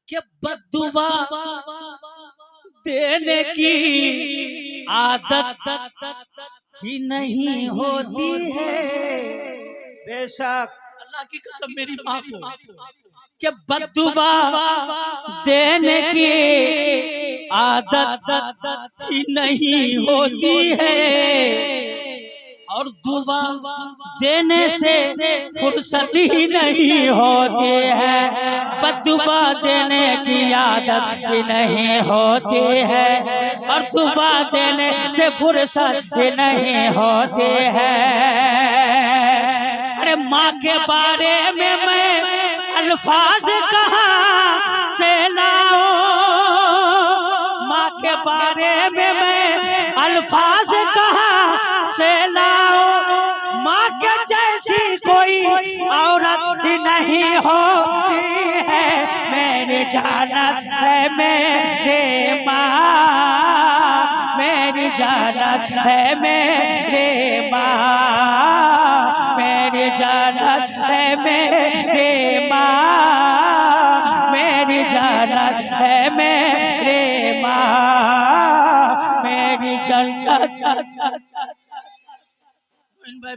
कि बद्दुआ देने की आदत ही नहीं होती है। बेशक अल्लाह की कसम मेरी माँ को कि बद्दुआ देने की आदत ही नहीं होती है और दुआ देने से फुर्सत ही नहीं होती है। बद्दुआ देने की आदत ही नहीं होती है और दुआ देने से फुर्सत ही नहीं होती है। अरे माँ के बारे में मैं अल्फाज कहाँ से लाऊं, माँ के बारे में मैं अल्फाज कहाँ से लाऊं। माँ के जैसी कोई औरत ही नहीं होती है। मेरी जानत है मेरे माँ, मेरी जानत है मेरे माँ, मेरी जानत है मेरे माँ, मेरी जानत है मेरे माँ, मेरी जन्नत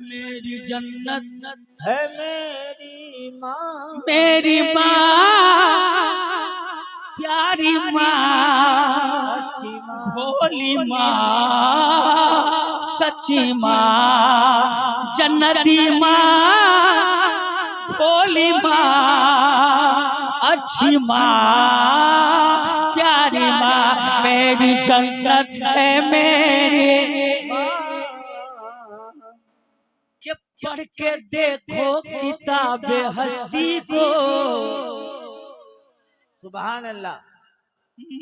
मेरी जन्नत है मेरी माँ, मेरी माँ, प्यारी माँ, अच्छी माँ, भोली माँ, सच्ची माँ, जन्नती माँ, भोली माँ, अच्छी माँ, प्यारी माँ, मेरी जन्नत है मेरी। कि पढ़ के देखो किताब हस्ती को, सुभान अल्लाह,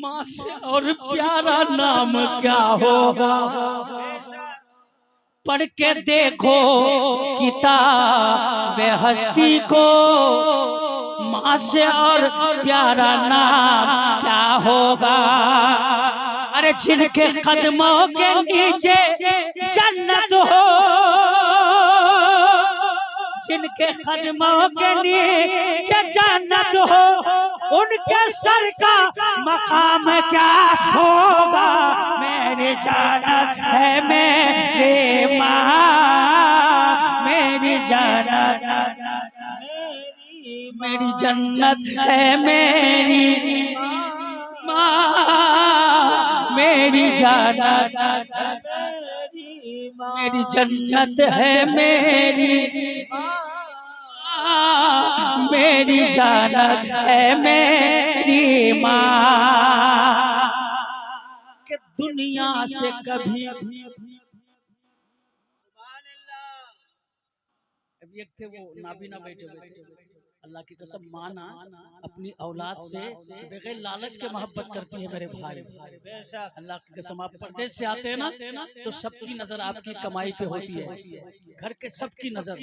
माँ से और प्यारा नाम क्या होगा। पढ़ के देखो किताब हस्ती को, माँ से और प्यारा नाम क्या होगा। अरे जिनके कदमों के नीचे जन्नत हो, जिनके कदमों के नीचे जन्नत हो, उनके सर का मकाम क्या होगा। मेरी जानत है मेरे माँ, मेरी जानत, मेरी जन्नत है मेरी माँ, मेरी जानत, मेरी जन्नत है मेरी माँ, मेरी जानत है मेरी माँ। कि दुनिया से कभी एक थे वो नाबीना बैठे हुए, अल्लाह की कसम माना अपनी औलाद से बगैर लालच के मोहब्बत करती है मेरे भाई। अल्लाह की कसम आप परदेश से आते हैं ना तो सबकी नजर आपकी कमाई पे होती है, घर के सबकी नजर,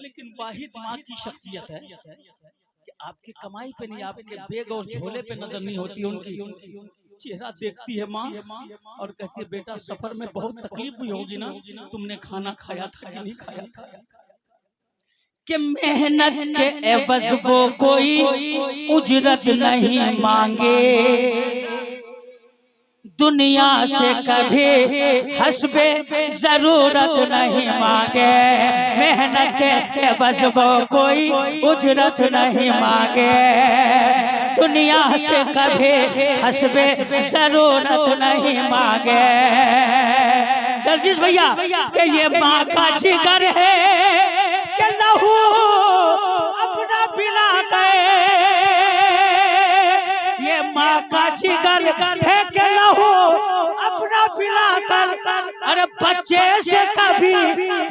लेकिन वाहिद माँ की शख्सियत है कि आपकी कमाई पे नहीं, आपके बैग और झोले पे नजर नहीं होती। उनकी चेहरा देखती है माँ और कहती है बेटा सफर में बहुत तकलीफ हुई होगी ना, तुमने खाना खाया था कि नहीं खाया था। कि मेहनत के एवज वो कोई उजरत नहीं मांगे, दुनिया से कभी हस्बे जरूरत नहीं मांगे। मेहनत के एवज वो कोई उजरत नहीं मांगे, दुनिया से कभी हस्बे जरूरत नहीं मांगे। जर्जिस भैया कि ये माँ का जिगर है कि लहू अपना पिला गए, ये माँ का जिगर है कि लहू अपना पिला कर। अरे बच्चे से कभी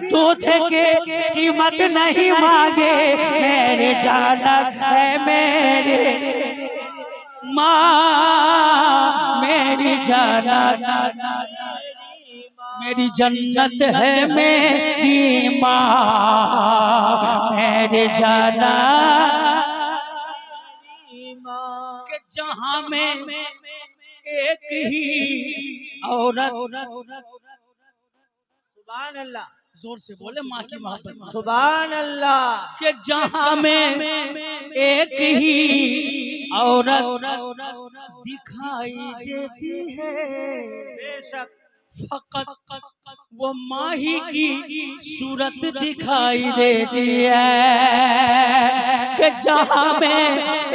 दूध के कीमत नहीं मांगे। मेरी जानत है मेरे माँ, मेरी जानत, मेरी जन्नत है मेरी माँ, मेरी जानत के जहाँ में एक ही औरत सुभान अल्लाह, जोर से बोले माँ की मोहब्बत। सुभान अल्लाह। कि जहाँ में एक ही औरत दिखाई देती है, बेशक फकत वो माही की सूरत दिखाई देती है। कि जहाँ में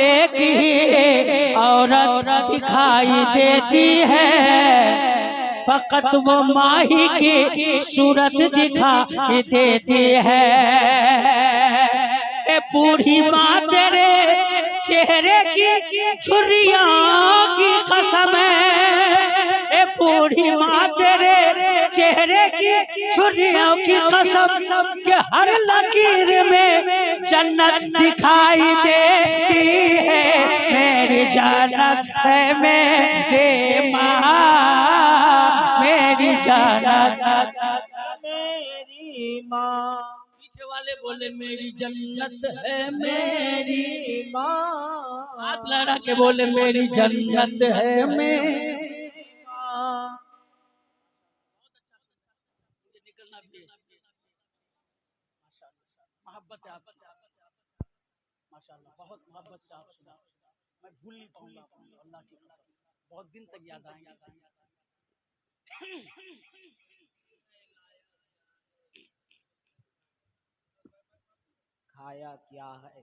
एक ही औरत दिखाई देती है, फकत वो माही की सूरत दिखाई देती है। ए बूढ़ी माँ तेरे चेहरे की झुर्रियों की कसम है, ए बूढ़ी माँ तेरे चेहरे की झुर्रियों की कसम, के हर लकीर में जन्नत दिखाई देती है। मेरी जन्नत है मेरे माँ, मेरी जन्नत मेरी माँ। पीछे वाले बोले मेरी जन्नत है मेरी माँ। हाथ लड़ा के बोले मेरी जन्नत है मेरी माँ। निकलना भी मोहब्बत है आपकी, माशाल्लाह बहुत मोहब्बत से आप सुना। मैं भूल नहीं पाऊंगा आपको, अल्लाह की कसम बहुत दिन तक याद आएंगे। खाया क्या है,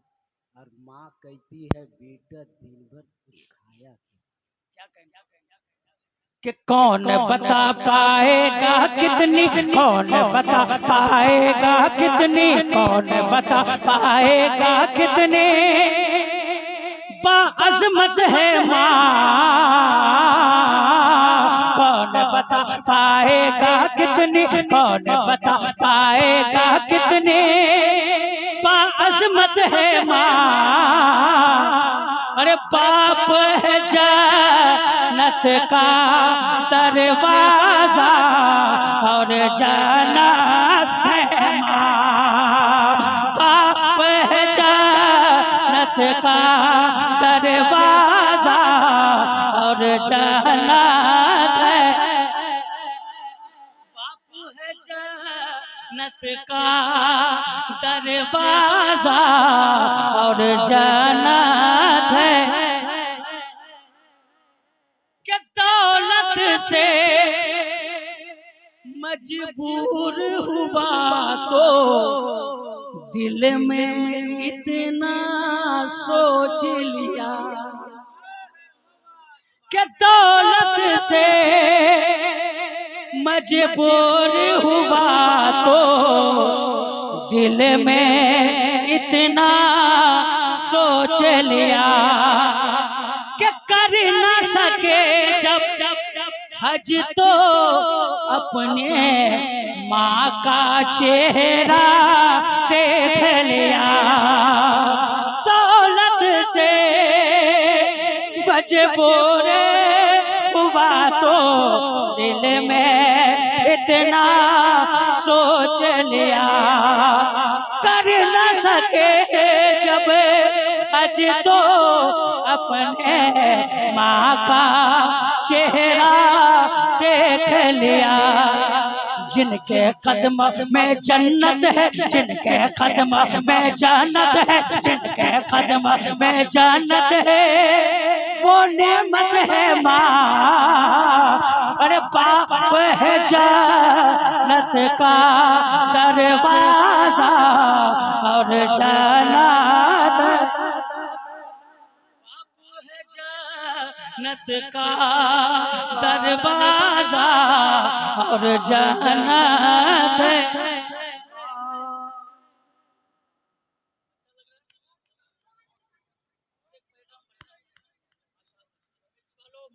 और माँ कहती है बेटा दिन भर कुछ खाया क्या कि कौन बता पाएगा कितनी, कौन बता पाएगा कितनी, कौन बता पाएगा कितने बाअज़मत है माँ, कौन बता पाएगा कितनी, कौन बता पाएगा कितने बाअज़मत है माँ। अरे बाप है जन्नत का दरवाजा और जन्नत है माँ, बाप है जन्नत का दरवाजा और जन्नत है, बाप है जन्नत का दरवाजा और जन्नत है। कि दौलत से मजबूर हुआ तो दिल में इतना सोच लिया, कि दौलत से मजबूर हुआ तो दिल में इतना सोच लिया, कि कर न सके जब हज तो अपने माँ का चेहरा देख लिया, दौलत से मजबूर हुआ तो दिल में इतना सोच लिया, कर न सके जब हज तो अपने माँ का चेहरा देख लिया। जिनके कदम में जन्नत है, जिनके कदम में जन्नत है, जिनके कदम में जन्नत है वो नेमत है माँ। अरे बाप है जन्नत का दरवाजा और जन्नत, बाप है जन्नत का दरवाजा और जन्नत है।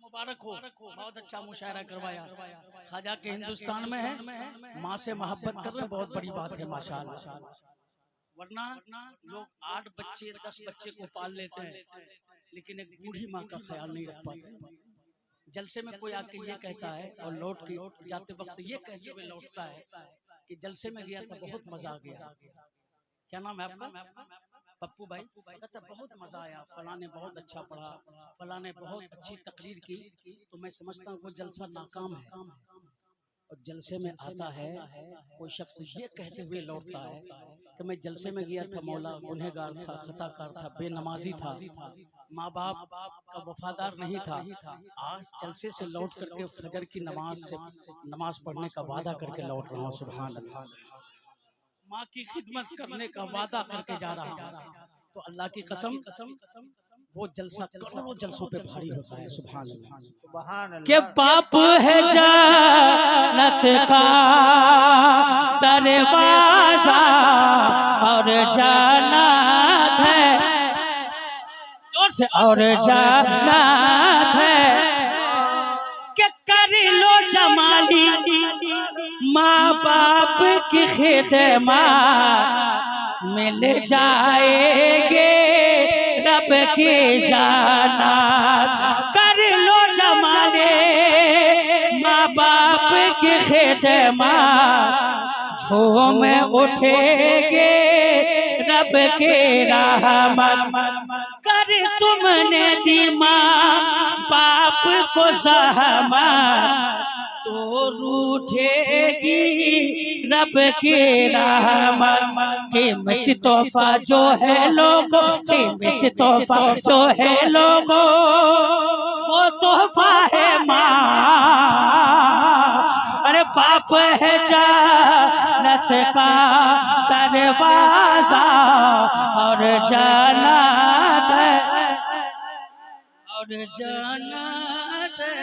मुबारक हो, बहुत अच्छा मुशायरा करवाया। ख्वाजा के हिंदुस्तान में है, माँ से मोहब्बत कर रहे हैं, बहुत बड़ी बात है माशाअल्लाह। वरना लोग 8 बच्चे 10 बच्चे को पाल लेते हैं, लेकिन एक बूढ़ी माँ का ख्याल नहीं रख पाते। जलसे में कोई आके ये कहता है और लौट के जाते वक्त ये कहते हुए लौटता है कि जलसे में गया था बहुत मजा आ गया। क्या नाम है आपका? पप्पू भाई। कहता बहुत मजा आया, फला ने बहुत अच्छा पढ़ा, फला ने बहुत अच्छी तकरीर की, तो मैं समझता हूँ वो जलसा नाकाम है। और जलसे में आता है, कोई शख्स ये कहते हुए लौटता है कि मैं जलसे में गया था, मौला गुनहगार था, खताकार था, बेनमाजी था, माँ बाप का वफादार नहीं था। आज जलसे से लौट करके फजर की नमाज पढ़ने का वादा करके लौट रहा हूँ। सुभान अल्लाह। माँ की खिदमत करने का वादा करके जा रहा हूँ। तो अल्लाह की कसम वो जलसा करोड़ों जलसों पे भारी होता है। सुभान अल्लाह। सुभान अल्लाह। के बाप है जन्नत का दरवाजा और जन्नत है, जोर से, और जन्नत है के कर लो जमाली माँ बाप की खिदमत, मिल जाएगे रब की जन्नत। कर लो जमाने माँ बाप की खिदमत, झूम उठेगे रब के रहमत। कर तुमने दी माँ बाप को सहमत, तो रूठेगी रब की रहमत। कीमती तोहफा जो है लोगों, कीमती तोहफा जो है लोगों, वो तोहफा है माँ। अरे बाप है जन्नत का दरवाजा और जन्नत है, और जन्नत है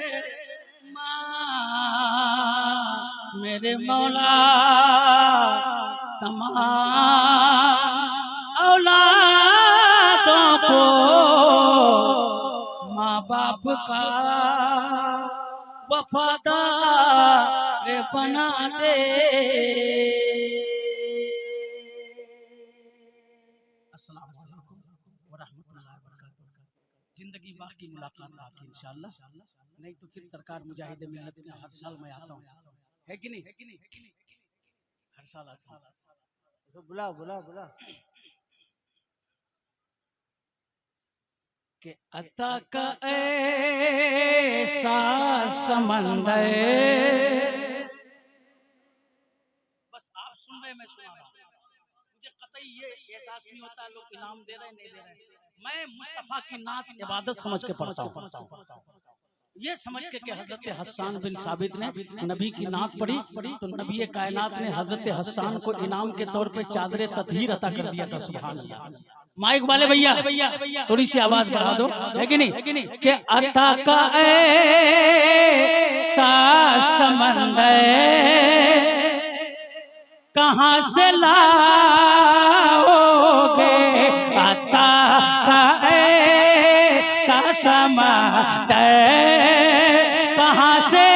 मेरे मौला। तमाम औलादों को माँ बाप का वफादार बना दे। अस्सलाम वालेकुम व रहमतुल्लाहि व बरकातहू। जिंदगी बाकी मुलाकात बाकी इंशाअल्लाह, नहीं तो फिर सरकार मुजाहिद मिल्लत में हर साल मैं आता हूँ, है कि नहीं? हर साल आता हूँ। तो बुला बुला बुला के अता का ऐसा समंदर, बस आप सुन रहे, मैं सुना रहा हूँ। मुझे कतई ये एहसास नहीं होता लोग इनाम दे रहे नहीं दे रहे। मैं मुस्तफा की नात इबादत समझ के पढ़ता हूँ। ये समझ के कि हजरत हस्सान बिन साबित ने नबी की नात पढ़ी तो नबी कायनात ने हजरत हस्सान को इनाम के तौर पे चादर ततहीर अता कर दिया था। सुभान अल्लाह। माइक वाले भैया थोड़ी सी आवाज बढ़ा दो, है कि नहीं? कि अता का ऐसा समंदर कहाँ से लाओगे, अता का ऐसा समंदर कहाँ से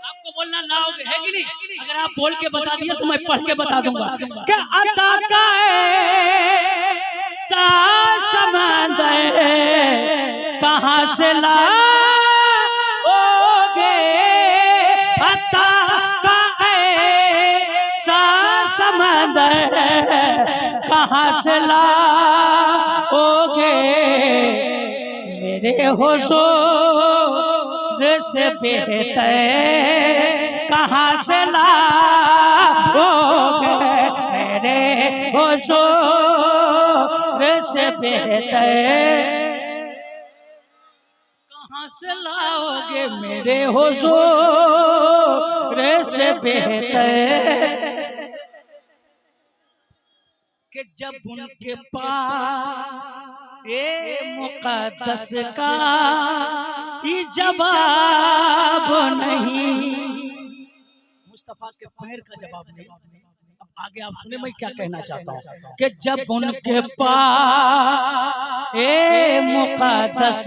आपको बोलना लाओगे, है कि नहीं? अगर आप बोल के बता दिए तो मैं पढ़ के बता दूंगा। क्या अता का ऐसा समंदर कहाँ से लाओगे, अता का ऐसा समंदर कहाँ से लाओगे, मेरे हुजूर से बेहतर कहाँ से लाओगे, मेरे हुजूर से बेहतर कहाँ से लाओगे, मेरे हुजूर से बेहतर। कि जब उनके पास ए मुक़द्दस का ही जवाब नहीं, मुस्तफा के पैर का जवाब नहीं। अब आगे आप सुने मैं क्या कहना चाहता हूँ। कि जब उनके पास ए मुक़द्दस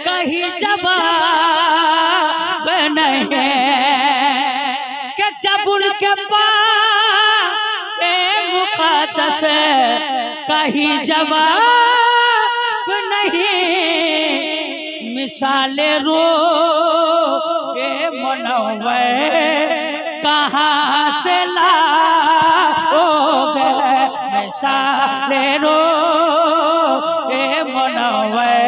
का ही जवाब नहीं है, कि जब उनके पास मुक़द्दस का ही जवाब नहीं, मिसाले रो ए मुनव्वर कहाँ से लाओगे, मिसाले रो ए मुनव्वर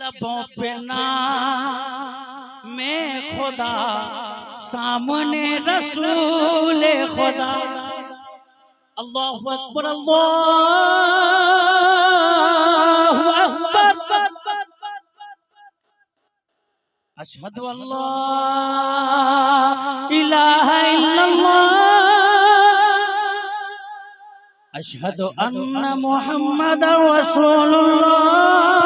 लबों पे नाम में खुदा, सामने रसूल खुदा। अल्लाहु अकबर, अल्लाहु अकबर। अशहदु अल्ला इलाहा इल्लल्लाह, अशहदु अन्ना मुहम्मदर रसूलुल्लाह।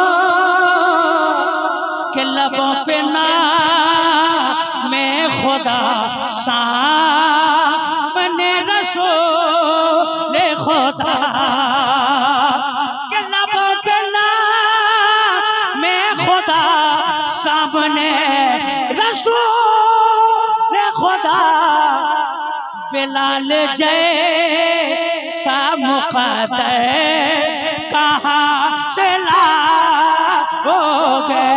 के लबों पे नाम में खुदा, सामने रसूल खुदा। के लबों पे नाम में खुदा, सामने रसूल खुदा। बिलाल जैसा मुक़द्दर कहाँ से लाओगे,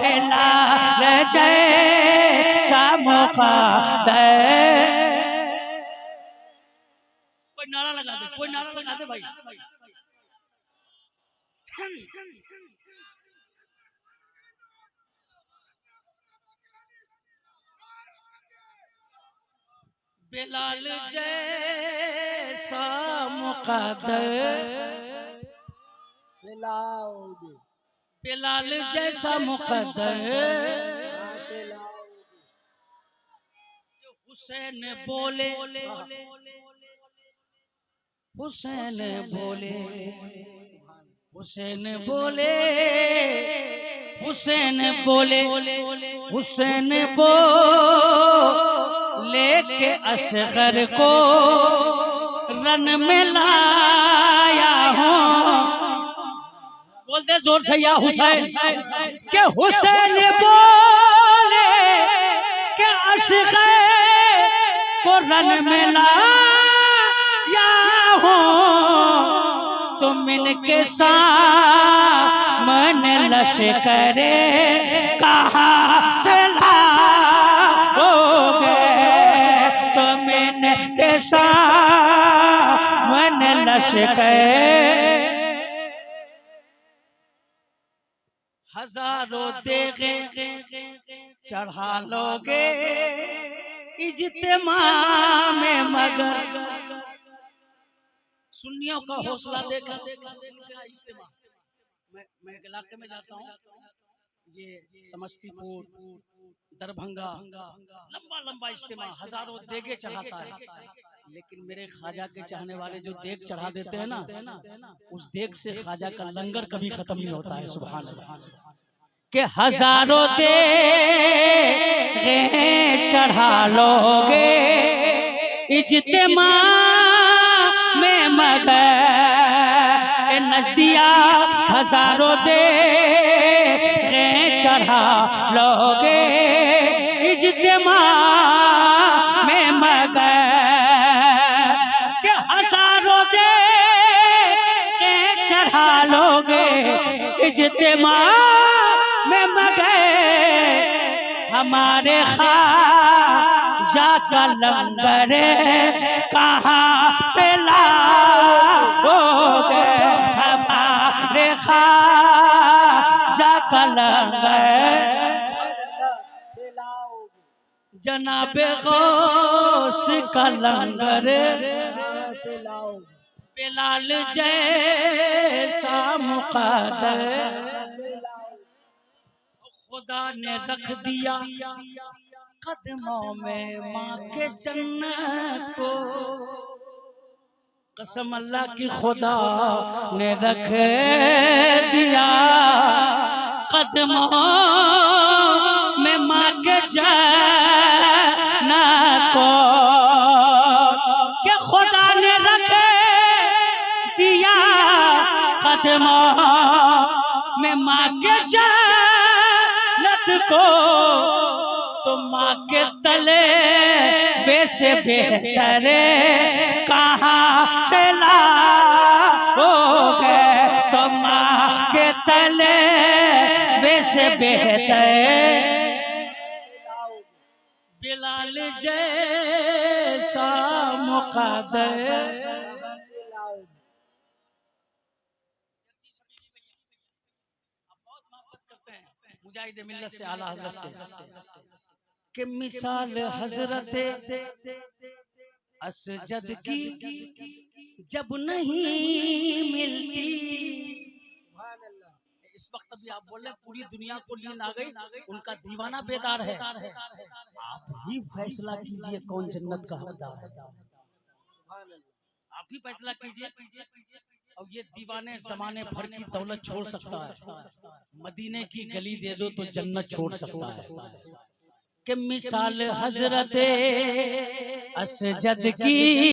बिलाल जैसा मुक़द्दर। कोई नारा लगा दे, कोई नारा लगा दे भाई। बिलाल जैसा मुक़द्दर, बिलाल जैसा मुक़द्दर। हुसैन बोले, हुसैन बोले, हुसैन बोले, हुसैन बोले, हुसैन बोले के असगर को रन में लाया हूँ। बोलते जोर से या हुसैन, के हुसैन बोले के असगर को रन में लाया हूँ। तुम इनके सामने लश्कर कहाँ से लाओगे, तुम इनके सामने लश्कर। हजारों देगे चढ़ा लोगे इज्तिमा में, मगर सुन्नियों का हौसला देखा। मैं इलाके में जाता हूँ, ये समस्तीपुर, दरभंगा, लंबा लंबा इज्तिमा, हजारों देगे चढ़ाता है। लेकिन मेरे ख्वाजा के चाहने वाले जो देग चढ़ा देते हैं ना, उस देग से ख्वाजा का लंगर कभी खत्म नहीं होता है। सुभान अल्लाह। के हजारों देगे चढ़ा लोगे इज्तिमा में, मगर नजदिया हजारों देगे चढ़ा लोगे इज्तिमा में, मगर के हजारों देगे चढ़ा लोगे इज्तिमा में, मगर हमारे ख्वाजा का लंगर कहाँ से लाओगे, हमारे ख्वाजा का लंगर। जनाबे गौस का लंगर बिलाल जैसा मुक़द्दर खुदा ने रख दिया कदमों में माँ के जन्नत को। कसम अल्लाह की खुदा ने रख दिया कदमों में माँ के जन्नत को, कि खुदा ने रख दिया कदमों में माँ के जन्नत को। तो माँ के तले वैसे बेहतर कहाँ से लाओगे, तो माँ के तले वैसे बेहतर बिलाल जैसा मुक़द्दर। बहुत मोहब्बत करते हैं, मुजाहिद मिल्लत से आला हज़रत से कि मिसाल हजरत असजद की जब नहीं मिलती। इस वक्त भी आप बोल रहे हैं पूरी दुनिया को नींद आ गई, उनका दीवाना बेदार है। आप ही फैसला कीजिए कौन जन्नत का हकदार है, आप ही फैसला कीजिए। अब ये दीवाने जमाने भर की दौलत छोड़ सकता है, मदीने की गली दे दो तो जन्नत छोड़ सकता है। कि मिसाल हजरत असजद की